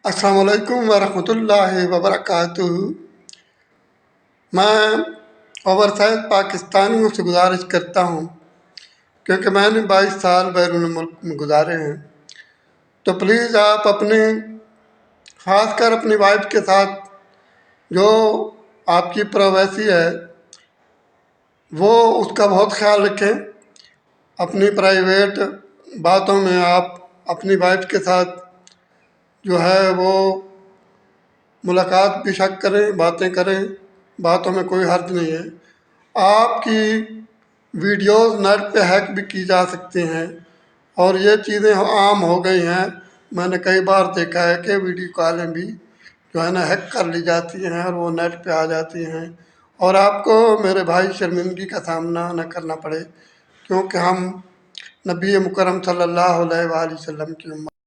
السلام علیکم ورحمۃ اللہ وبرکاتہ۔ میں اوور سائز پاکستانیوں سے گزارش کرتا ہوں، کیونکہ میں نے 22 سال بیرون ملک میں گزارے ہیں، تو پلیز آپ اپنے خاص کر اپنی وائف کے ساتھ جو آپ کی پرائیویسی ہے وہ اس کا بہت خیال رکھیں۔ اپنی پرائیویٹ باتوں میں آپ اپنی وائف کے ساتھ جو ہے وہ ملاقات بھی شک کریں، باتیں کریں، باتوں میں کوئی حرج نہیں ہے۔ آپ کی ویڈیوز نیٹ پہ ہیک بھی کی جا سکتی ہیں، اور یہ چیزیں عام ہو گئی ہیں۔ میں نے کئی بار دیکھا ہے کہ ویڈیو کالیں بھی جو ہے نا ہیک کر لی جاتی ہیں اور وہ نیٹ پہ آ جاتی ہیں، اور آپ کو میرے بھائی شرمندگی کا سامنا نہ کرنا پڑے، کیونکہ ہم نبی مکرم صلی اللہ علیہ وآلہ وسلم کی امت